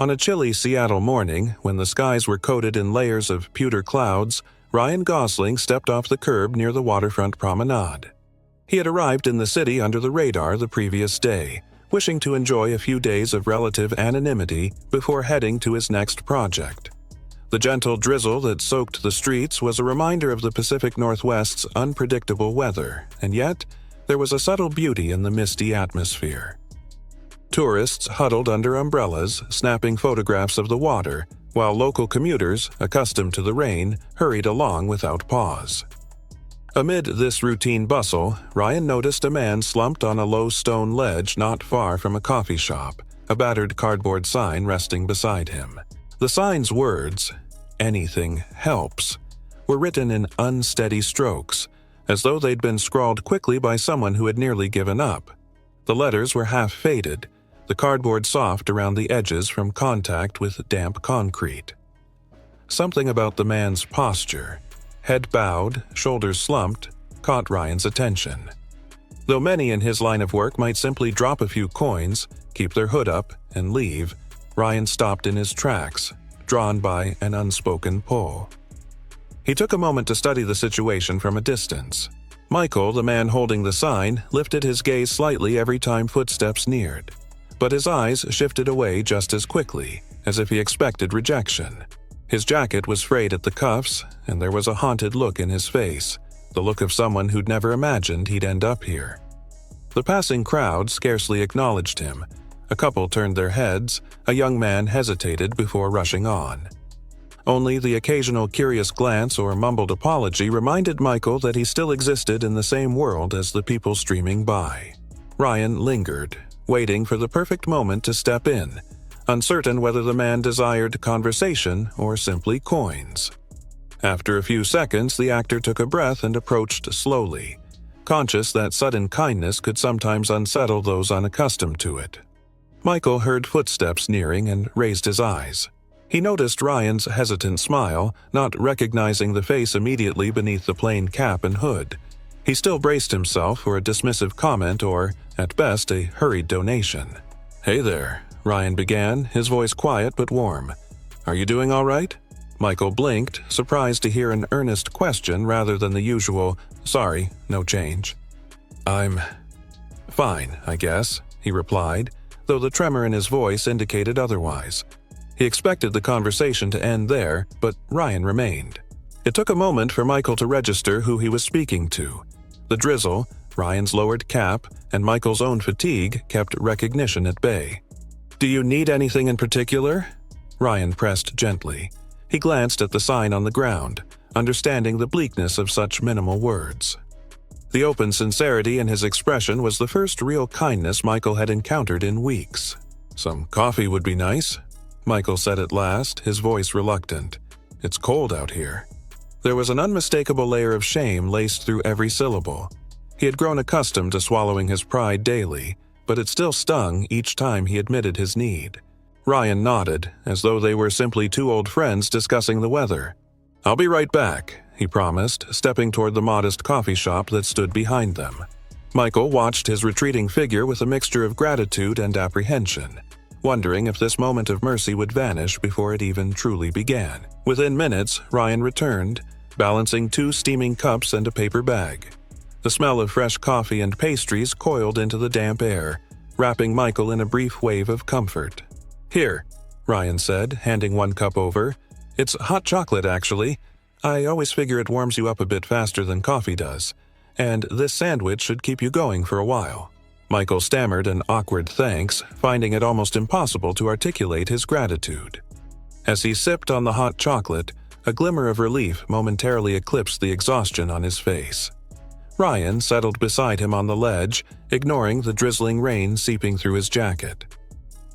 On a chilly Seattle morning, when the skies were coated in layers of pewter clouds, Ryan Gosling stepped off the curb near the waterfront promenade. He had arrived in the city under the radar the previous day, wishing to enjoy a few days of relative anonymity before heading to his next project. The gentle drizzle that soaked the streets was a reminder of the Pacific Northwest's unpredictable weather, and yet there was a subtle beauty in the misty atmosphere. Tourists huddled under umbrellas, snapping photographs of the water, while local commuters, accustomed to the rain, hurried along without pause. Amid this routine bustle, Ryan noticed a man slumped on a low stone ledge not far from a coffee shop, a battered cardboard sign resting beside him. The sign's words, "Anything helps," were written in unsteady strokes, as though they'd been scrawled quickly by someone who had nearly given up. The letters were half faded, the cardboard soft around the edges from contact with damp concrete. Something about the man's posture, head bowed, shoulders slumped, caught Ryan's attention. Though many in his line of work might simply drop a few coins, keep their hood up, and leave, Ryan stopped in his tracks, drawn by an unspoken pull. He took a moment to study the situation from a distance. Michael, the man holding the sign, lifted his gaze slightly every time footsteps neared, but his eyes shifted away just as quickly, as if he expected rejection. His jacket was frayed at the cuffs, and there was a haunted look in his face, the look of someone who'd never imagined he'd end up here. The passing crowd scarcely acknowledged him. A couple turned their heads, a young man hesitated before rushing on. Only the occasional curious glance or mumbled apology reminded Michael that he still existed in the same world as the people streaming by. Ryan lingered, waiting for the perfect moment to step in, uncertain whether the man desired conversation or simply coins. After a few seconds, the actor took a breath and approached slowly, conscious that sudden kindness could sometimes unsettle those unaccustomed to it. Michael heard footsteps nearing and raised his eyes. He noticed Ryan's hesitant smile, not recognizing the face immediately beneath the plain cap and hood. He still braced himself for a dismissive comment or, at best, a hurried donation. "Hey there," Ryan began, his voice quiet but warm. "Are you doing all right?" Michael blinked, surprised to hear an earnest question rather than the usual, "Sorry, no change." "I'm fine, I guess," he replied, though the tremor in his voice indicated otherwise. He expected the conversation to end there, but Ryan remained. It took a moment for Michael to register who he was speaking to. The drizzle, Ryan's lowered cap, and Michael's own fatigue kept recognition at bay. "Do you need anything in particular?" Ryan pressed gently. He glanced at the sign on the ground, understanding the bleakness of such minimal words. The open sincerity in his expression was the first real kindness Michael had encountered in weeks. "Some coffee would be nice," Michael said at last, his voice reluctant. "It's cold out here." There was an unmistakable layer of shame laced through every syllable. He had grown accustomed to swallowing his pride daily, but it still stung each time he admitted his need. Ryan nodded, as though they were simply two old friends discussing the weather. "I'll be right back," he promised, stepping toward the modest coffee shop that stood behind them. Michael watched his retreating figure with a mixture of gratitude and apprehension, wondering if this moment of mercy would vanish before it even truly began. Within minutes, Ryan returned, balancing 2 steaming cups and a paper bag. The smell of fresh coffee and pastries coiled into the damp air, wrapping Michael in a brief wave of comfort. "Here," Ryan said, handing 1 cup over. "It's hot chocolate, actually. I always figure it warms you up a bit faster than coffee does. And this sandwich should keep you going for a while." Michael stammered an awkward thanks, finding it almost impossible to articulate his gratitude. As he sipped on the hot chocolate, a glimmer of relief momentarily eclipsed the exhaustion on his face. Ryan settled beside him on the ledge, ignoring the drizzling rain seeping through his jacket.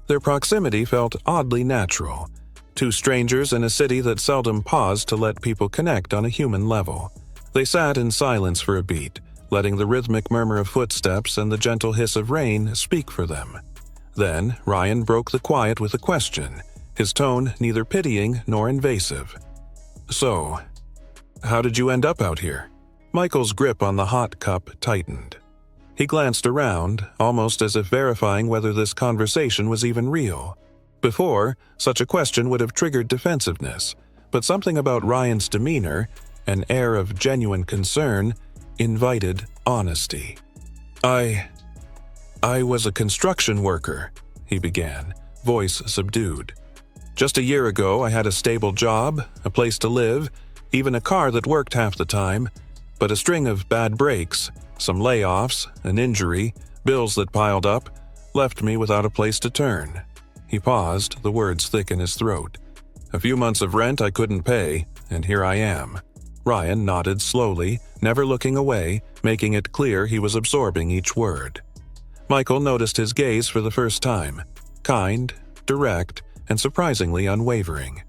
Their proximity felt oddly natural. 2 strangers in a city that seldom paused to let people connect on a human level. They sat in silence for a beat, letting the rhythmic murmur of footsteps and the gentle hiss of rain speak for them. Then, Ryan broke the quiet with a question, his tone neither pitying nor invasive. "So, how did you end up out here?" Michael's grip on the hot cup tightened. He glanced around, almost as if verifying whether this conversation was even real. Before, such a question would have triggered defensiveness, but something about Ryan's demeanor, an air of genuine concern, invited honesty. I was a construction worker, he began, voice subdued. Just a year ago, I had a stable job, a place to live, even a car that worked half the time, but a string of bad breaks, some layoffs, an injury, bills that piled up, left me without a place to turn. He paused, the words thick in his throat. A few months of rent I couldn't pay, and here I am. Ryan nodded slowly, never looking away, making it clear he was absorbing each word. Michael noticed his gaze for the first time. Kind, direct, and surprisingly unwavering.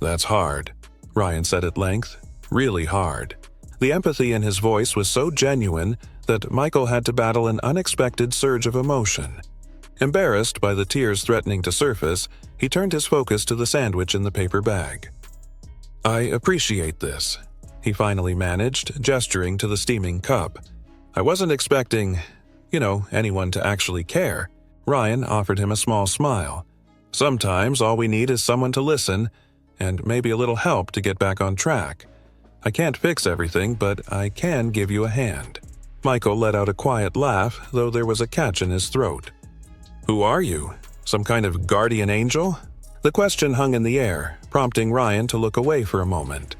That's hard, Ryan said at length. Really hard. The empathy in his voice was so genuine that Michael had to battle an unexpected surge of emotion. Embarrassed by the tears threatening to surface, he turned his focus to the sandwich in the paper bag. I appreciate this, he finally managed, gesturing to the steaming cup. I wasn't expecting, anyone to actually care. Ryan offered him a small smile. Sometimes all we need is someone to listen, and maybe a little help to get back on track. I can't fix everything, but I can give you a hand. Michael let out a quiet laugh, though there was a catch in his throat. Who are you? Some kind of guardian angel? The question hung in the air, prompting Ryan to look away for a moment.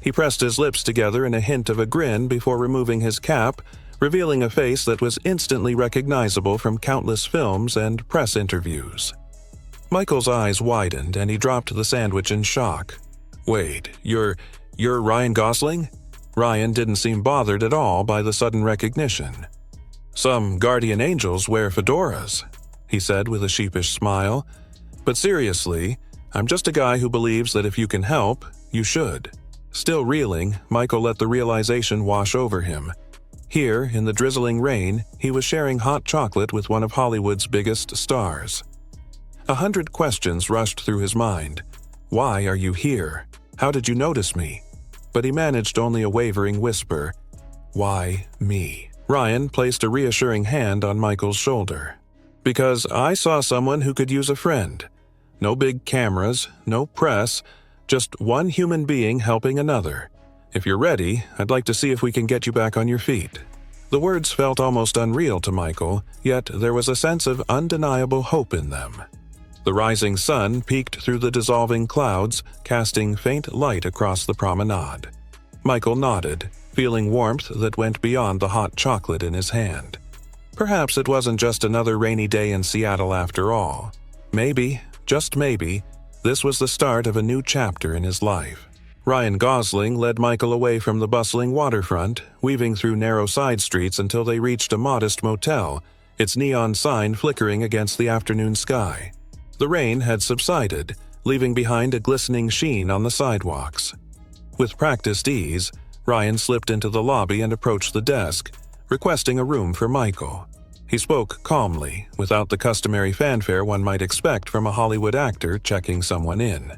He pressed his lips together in a hint of a grin before removing his cap, revealing a face that was instantly recognizable from countless films and press interviews. Michael's eyes widened and he dropped the sandwich in shock. Wait, you're Ryan Gosling? Ryan didn't seem bothered at all by the sudden recognition. Some guardian angels wear fedoras, he said with a sheepish smile. But seriously, I'm just a guy who believes that if you can help, you should. Still reeling, Michael let the realization wash over him. Here, in the drizzling rain, he was sharing hot chocolate with one of Hollywood's biggest stars. 100 questions rushed through his mind. Why are you here? How did you notice me? But he managed only a wavering whisper. Why me? Ryan placed a reassuring hand on Michael's shoulder. Because I saw someone who could use a friend. No big cameras, no press, just one human being helping another. If you're ready, I'd like to see if we can get you back on your feet. The words felt almost unreal to Michael, yet there was a sense of undeniable hope in them. The rising sun peeked through the dissolving clouds, casting faint light across the promenade. Michael nodded, feeling warmth that went beyond the hot chocolate in his hand. Perhaps it wasn't just another rainy day in Seattle after all. Maybe, just maybe, this was the start of a new chapter in his life. Ryan Gosling led Michael away from the bustling waterfront, weaving through narrow side streets until they reached a modest motel, its neon sign flickering against the afternoon sky. The rain had subsided, leaving behind a glistening sheen on the sidewalks. With practiced ease, Ryan slipped into the lobby and approached the desk, requesting a room for Michael. He spoke calmly, without the customary fanfare one might expect from a Hollywood actor checking someone in.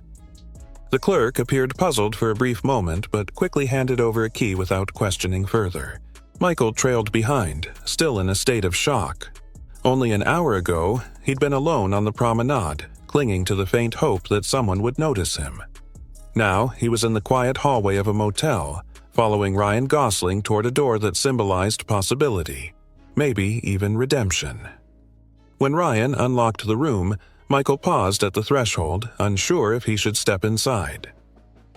The clerk appeared puzzled for a brief moment but quickly handed over a key without questioning further. Michael trailed behind, still in a state of shock. Only an hour ago, he'd been alone on the promenade, clinging to the faint hope that someone would notice him. Now, he was in the quiet hallway of a motel, following Ryan Gosling toward a door that symbolized possibility, maybe even redemption. When Ryan unlocked the room, Michael paused at the threshold, unsure if he should step inside.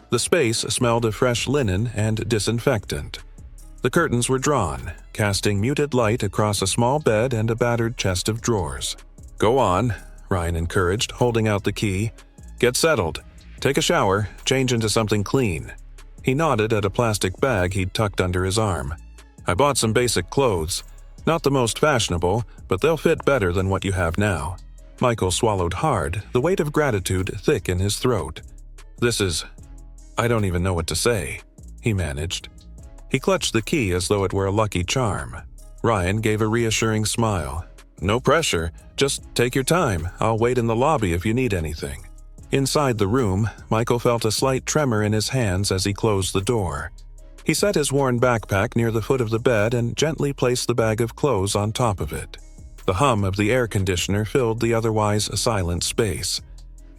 The space smelled of fresh linen and disinfectant. The curtains were drawn, casting muted light across a small bed and a battered chest of drawers. Go on, Ryan encouraged, holding out the key. Get settled. Take a shower, change into something clean. He nodded at a plastic bag he'd tucked under his arm. I bought some basic clothes. Not the most fashionable, but they'll fit better than what you have now. Michael swallowed hard, the weight of gratitude thick in his throat. I don't even know what to say, he managed. He clutched the key as though it were a lucky charm. Ryan gave a reassuring smile. No pressure, just take your time. I'll wait in the lobby if you need anything. Inside the room, Michael felt a slight tremor in his hands as he closed the door. He set his worn backpack near the foot of the bed and gently placed the bag of clothes on top of it. The hum of the air conditioner filled the otherwise silent space.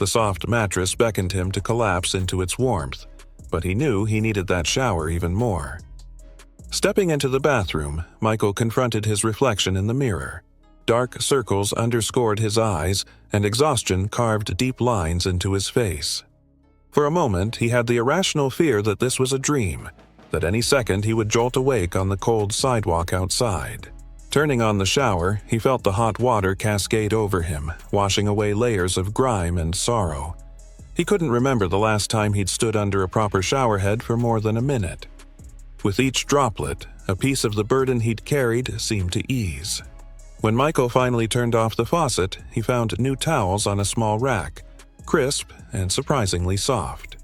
The soft mattress beckoned him to collapse into its warmth, but he knew he needed that shower even more. Stepping into the bathroom, Michael confronted his reflection in the mirror. Dark circles underscored his eyes, and exhaustion carved deep lines into his face. For a moment, he had the irrational fear that this was a dream, that any second he would jolt awake on the cold sidewalk outside. Turning on the shower, he felt the hot water cascade over him, washing away layers of grime and sorrow. He couldn't remember the last time he'd stood under a proper showerhead for more than a minute. With each droplet, a piece of the burden he'd carried seemed to ease. When Michael finally turned off the faucet, he found new towels on a small rack, crisp and surprisingly soft.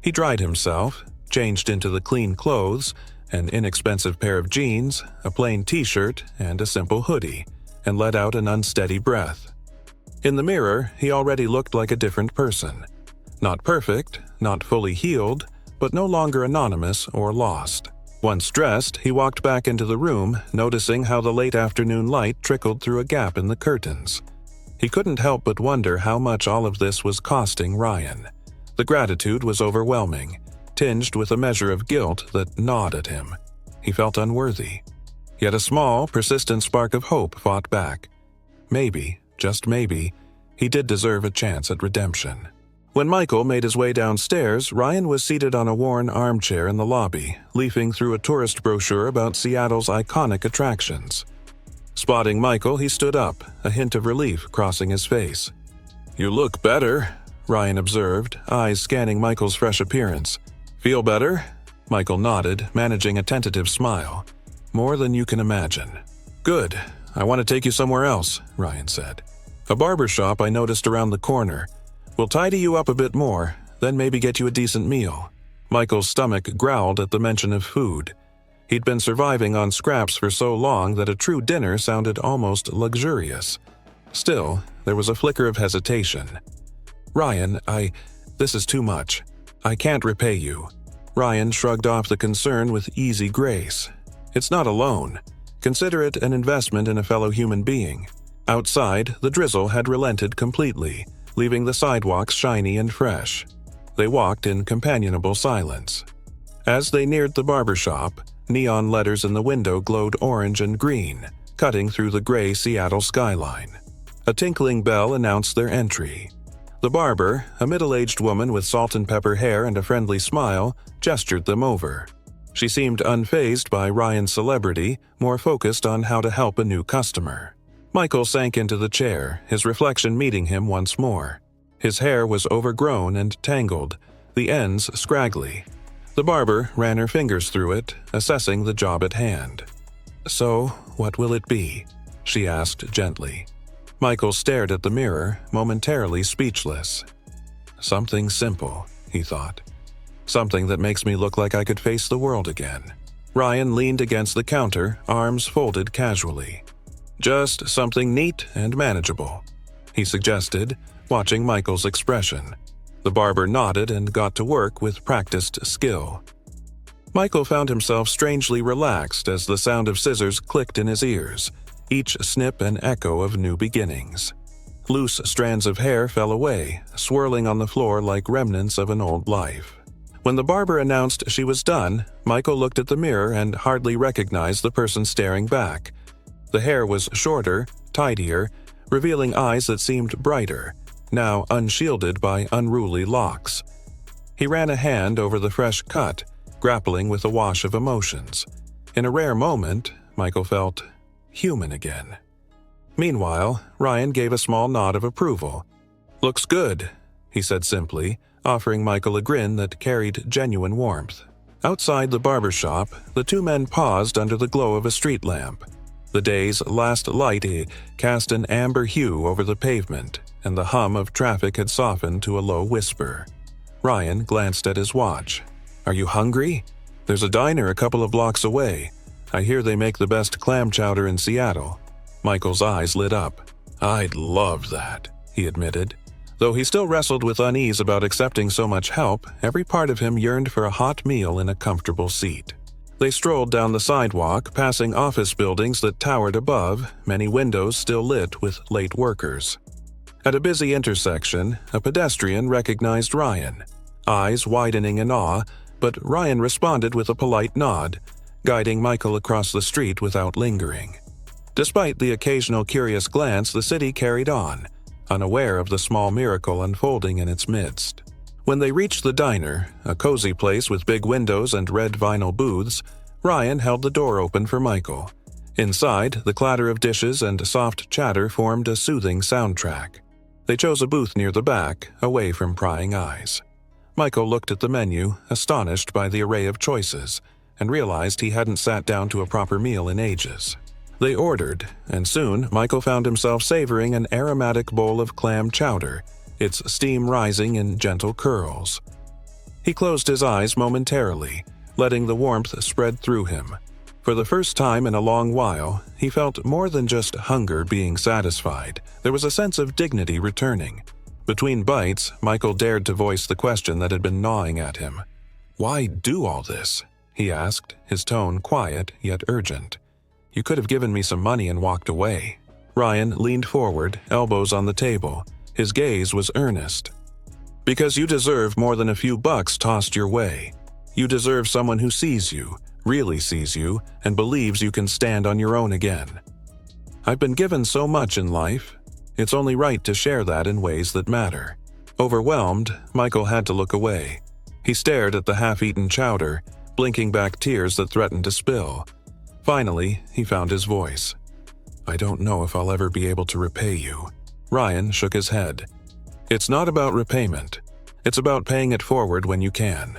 He dried himself, changed into the clean clothes, an inexpensive pair of jeans, a plain t-shirt, and a simple hoodie, and let out an unsteady breath. In the mirror, he already looked like a different person. Not perfect, not fully healed, but no longer anonymous or lost. Once dressed, he walked back into the room, noticing how the late afternoon light trickled through a gap in the curtains. He couldn't help but wonder how much all of this was costing Ryan. The gratitude was overwhelming, tinged with a measure of guilt that gnawed at him. He felt unworthy. Yet a small, persistent spark of hope fought back. Maybe, just maybe, he did deserve a chance at redemption. When Michael made his way downstairs, Ryan was seated on a worn armchair in the lobby, leafing through a tourist brochure about Seattle's iconic attractions. Spotting Michael, he stood up, a hint of relief crossing his face. "You look better," Ryan observed, eyes scanning Michael's fresh appearance. "Feel better?" Michael nodded, managing a tentative smile. "More than you can imagine." "Good. I want to take you somewhere else," Ryan said. "A barber shop I noticed around the corner. We'll tidy you up a bit more, then maybe get you a decent meal." Michael's stomach growled at the mention of food. He'd been surviving on scraps for so long that a true dinner sounded almost luxurious. Still, there was a flicker of hesitation. "Ryan, this is too much. I can't repay you." Ryan shrugged off the concern with easy grace. "It's not a loan. Consider it an investment in a fellow human being." Outside, the drizzle had relented completely, leaving the sidewalks shiny and fresh. They walked in companionable silence. As they neared the barber shop, neon letters in the window glowed orange and green, cutting through the gray Seattle skyline. A tinkling bell announced their entry. The barber, a middle-aged woman with salt and pepper hair and a friendly smile, gestured them over. She seemed unfazed by Ryan's celebrity, more focused on how to help a new customer. Michael sank into the chair, his reflection meeting him once more. His hair was overgrown and tangled, the ends scraggly. The barber ran her fingers through it, assessing the job at hand. "So, what will it be?" she asked gently. Michael stared at the mirror, momentarily speechless. "Something simple," he thought. "Something that makes me look like I could face the world again." Ryan leaned against the counter, arms folded casually. "Just something neat and manageable," he suggested, watching Michael's expression. The barber nodded and got to work with practiced skill. Michael found himself strangely relaxed as the sound of scissors clicked in his ears, each snip an echo of new beginnings. Loose strands of hair fell away, swirling on the floor like remnants of an old life. When the barber announced she was done, Michael looked at the mirror and hardly recognized the person staring back. The hair was shorter, tidier, revealing eyes that seemed brighter, now unshielded by unruly locks. He ran a hand over the fresh cut, grappling with a wash of emotions. In a rare moment, Michael felt human again. Meanwhile, Ryan gave a small nod of approval. "Looks good," he said simply, offering Michael a grin that carried genuine warmth. Outside the barber shop, the two men paused under the glow of a street lamp. The day's last light cast an amber hue over the pavement, and the hum of traffic had softened to a low whisper. Ryan glanced at his watch. "Are you hungry? There's a diner a couple of blocks away. I hear they make the best clam chowder in Seattle." Michael's eyes lit up. "I'd love that," he admitted. Though he still wrestled with unease about accepting so much help, every part of him yearned for a hot meal in a comfortable seat. They strolled down the sidewalk, passing office buildings that towered above, many windows still lit with late workers. At a busy intersection, a pedestrian recognized Ryan, eyes widening in awe, but Ryan responded with a polite nod, guiding Michael across the street without lingering. Despite the occasional curious glance, the city carried on, unaware of the small miracle unfolding in its midst. When they reached the diner, a cozy place with big windows and red vinyl booths, Ryan held the door open for Michael. Inside, the clatter of dishes and soft chatter formed a soothing soundtrack. They chose a booth near the back, away from prying eyes. Michael looked at the menu, astonished by the array of choices, and realized he hadn't sat down to a proper meal in ages. They ordered, and soon Michael found himself savoring an aromatic bowl of clam chowder, its steam rising in gentle curls. He closed his eyes momentarily, letting the warmth spread through him. For the first time in a long while, he felt more than just hunger being satisfied. There was a sense of dignity returning. Between bites, Michael dared to voice the question that had been gnawing at him. "Why do all this?" he asked, his tone quiet yet urgent. "You could have given me some money and walked away." Ryan leaned forward, elbows on the table. His gaze was earnest. "Because you deserve more than a few bucks tossed your way. You deserve someone who sees you, really sees you, and believes you can stand on your own again. I've been given so much in life. It's only right to share that in ways that matter." Overwhelmed, Michael had to look away. He stared at the half-eaten chowder, blinking back tears that threatened to spill. Finally, he found his voice. "I don't know if I'll ever be able to repay you." Ryan shook his head. "It's not about repayment. It's about paying it forward when you can."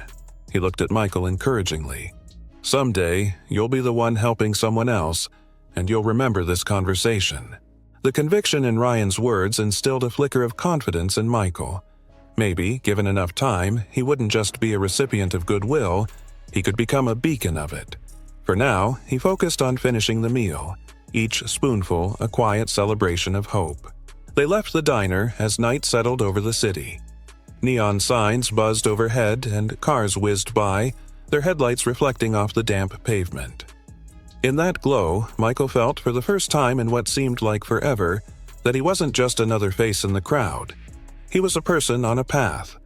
He looked at Michael encouragingly. "Someday, you'll be the one helping someone else, and you'll remember this conversation." The conviction in Ryan's words instilled a flicker of confidence in Michael. Maybe, given enough time, he wouldn't just be a recipient of goodwill, he could become a beacon of it. For now, he focused on finishing the meal, each spoonful a quiet celebration of hope. They left the diner as night settled over the city. Neon signs buzzed overhead and cars whizzed by, their headlights reflecting off the damp pavement. In that glow, Michael felt for the first time in what seemed like forever that he wasn't just another face in the crowd. He was a person on a path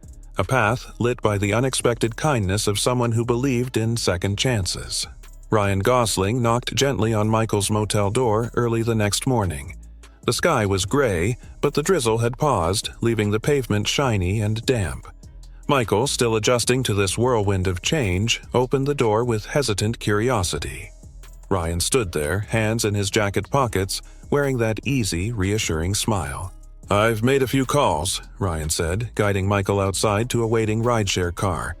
lit by the unexpected kindness of someone who believed in second chances. Ryan Gosling knocked gently on Michael's motel door early the next morning. The sky was gray, but the drizzle had paused, leaving the pavement shiny and damp. Michael, still adjusting to this whirlwind of change, opened the door with hesitant curiosity. Ryan stood there, hands in his jacket pockets, wearing that easy, reassuring smile. "I've made a few calls," Ryan said, guiding Michael outside to a waiting rideshare car.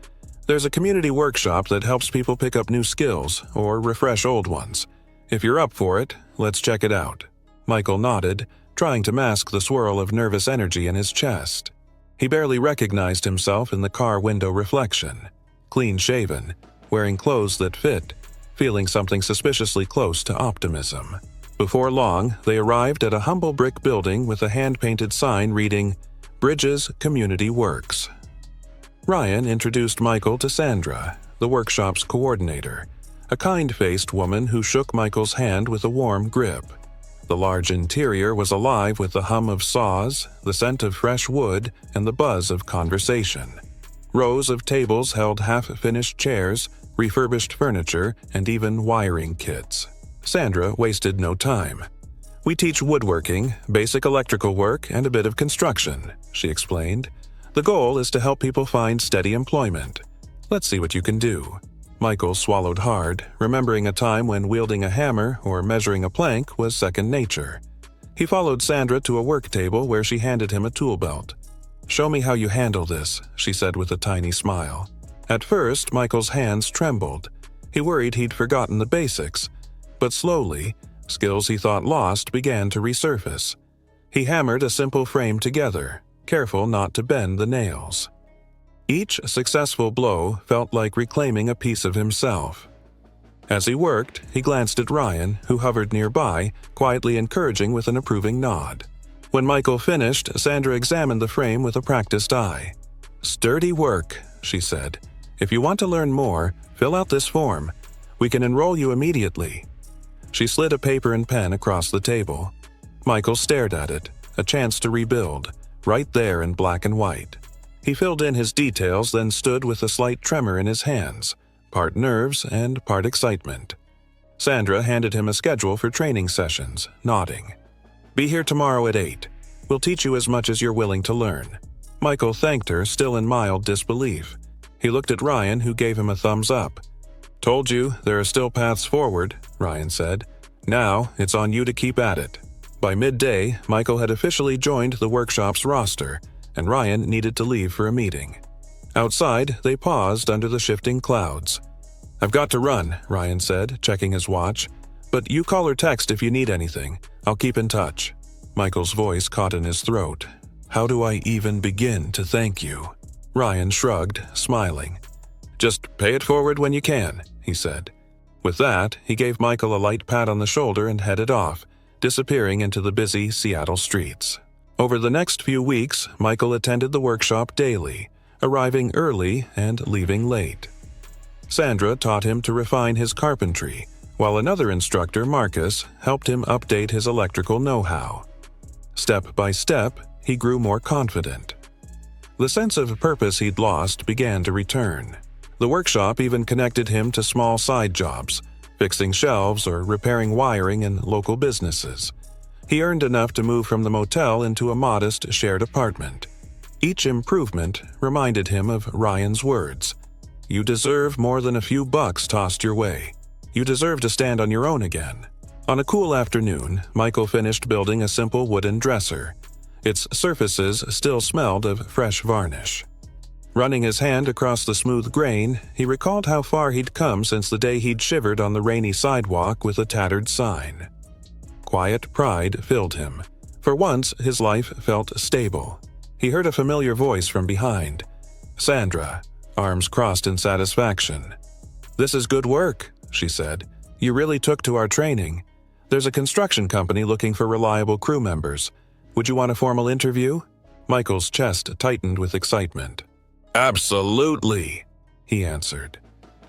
"There's a community workshop that helps people pick up new skills or refresh old ones. If you're up for it, let's check it out." Michael nodded, trying to mask the swirl of nervous energy in his chest. He barely recognized himself in the car window reflection. Clean-shaven, wearing clothes that fit, feeling something suspiciously close to optimism. Before long, they arrived at a humble brick building with a hand-painted sign reading, "Bridges Community Works." Ryan introduced Michael to Sandra, the workshop's coordinator, a kind-faced woman who shook Michael's hand with a warm grip. The large interior was alive with the hum of saws, the scent of fresh wood, and the buzz of conversation. Rows of tables held half-finished chairs, refurbished furniture, and even wiring kits. Sandra wasted no time. "We teach woodworking, basic electrical work, and a bit of construction," she explained. "The goal is to help people find steady employment. Let's see what you can do." Michael swallowed hard, remembering a time when wielding a hammer or measuring a plank was second nature. He followed Sandra to a work table where she handed him a tool belt. "Show me how you handle this," she said with a tiny smile. At first, Michael's hands trembled. He worried he'd forgotten the basics. But slowly, skills he thought lost began to resurface. He hammered a simple frame together, careful not to bend the nails. Each successful blow felt like reclaiming a piece of himself. As he worked, he glanced at Ryan, who hovered nearby, quietly encouraging with an approving nod. When Michael finished, Sandra examined the frame with a practiced eye. "Sturdy work," she said. "If you want to learn more, fill out this form. We can enroll you immediately." She slid a paper and pen across the table. Michael stared at it, a chance to rebuild, right there in black and white. He filled in his details, then stood with a slight tremor in his hands, part nerves and part excitement. Sandra handed him a schedule for training sessions, nodding. "Be here tomorrow at 8. We'll teach you as much as you're willing to learn." Michael thanked her, still in mild disbelief. He looked at Ryan, who gave him a thumbs up. "Told you, there are still paths forward," Ryan said. "Now, it's on you to keep at it." By midday, Michael had officially joined the workshop's roster, and Ryan needed to leave for a meeting. Outside, they paused under the shifting clouds. "I've got to run," Ryan said, checking his watch. "But you call or text if you need anything. I'll keep in touch." Michael's voice caught in his throat. "How do I even begin to thank you?" Ryan shrugged, smiling. "Just pay it forward when you can," he said. With that, he gave Michael a light pat on the shoulder and headed off, disappearing into the busy Seattle streets. Over the next few weeks, Michael attended the workshop daily, arriving early and leaving late. Sandra taught him to refine his carpentry, while another instructor, Marcus, helped him update his electrical know-how. Step by step, he grew more confident. The sense of purpose he'd lost began to return. The workshop even connected him to small side jobs, fixing shelves or repairing wiring in local businesses. He earned enough to move from the motel into a modest shared apartment. Each improvement reminded him of Ryan's words. "You deserve more than a few bucks tossed your way. You deserve to stand on your own again." On a cool afternoon, Michael finished building a simple wooden dresser. Its surfaces still smelled of fresh varnish. Running his hand across the smooth grain, he recalled how far he'd come since the day he'd shivered on the rainy sidewalk with a tattered sign. Quiet pride filled him. For once, his life felt stable. He heard a familiar voice from behind. Sandra, arms crossed in satisfaction. "This is good work," she said. "You really took to our training. There's a construction company looking for reliable crew members. Would you want a formal interview?" Michael's chest tightened with excitement. "Absolutely," he answered.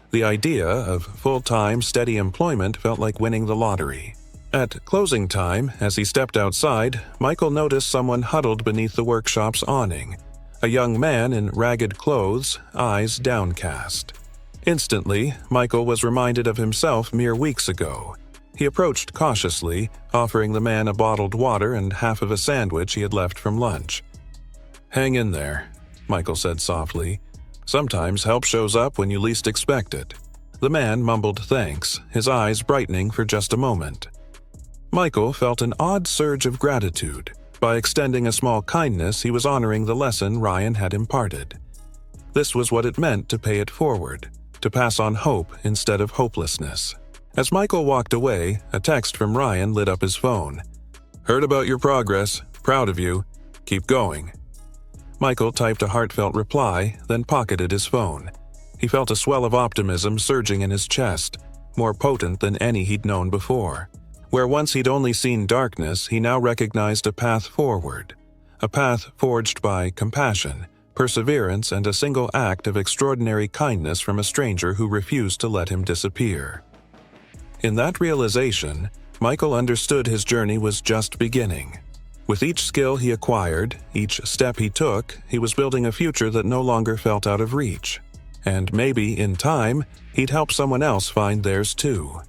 The idea of full-time, steady employment felt like winning the lottery. At closing time, as he stepped outside, Michael noticed someone huddled beneath the workshop's awning. A young man in ragged clothes, eyes downcast. Instantly, Michael was reminded of himself mere weeks ago. He approached cautiously, offering the man a bottled water and half of a sandwich he had left from lunch. "Hang in there," Michael said softly. "Sometimes help shows up when you least expect it." The man mumbled thanks, his eyes brightening for just a moment. Michael felt an odd surge of gratitude. By extending a small kindness, he was honoring the lesson Ryan had imparted. This was what it meant to pay it forward, to pass on hope instead of hopelessness. As Michael walked away, a text from Ryan lit up his phone. "Heard about your progress. Proud of you. Keep going." Michael typed a heartfelt reply, then pocketed his phone. He felt a swell of optimism surging in his chest, more potent than any he'd known before. Where once he'd only seen darkness, he now recognized a path forward. A path forged by compassion, perseverance, and a single act of extraordinary kindness from a stranger who refused to let him disappear. In that realization, Michael understood his journey was just beginning. With each skill he acquired, each step he took, he was building a future that no longer felt out of reach. And maybe, in time, he'd help someone else find theirs too.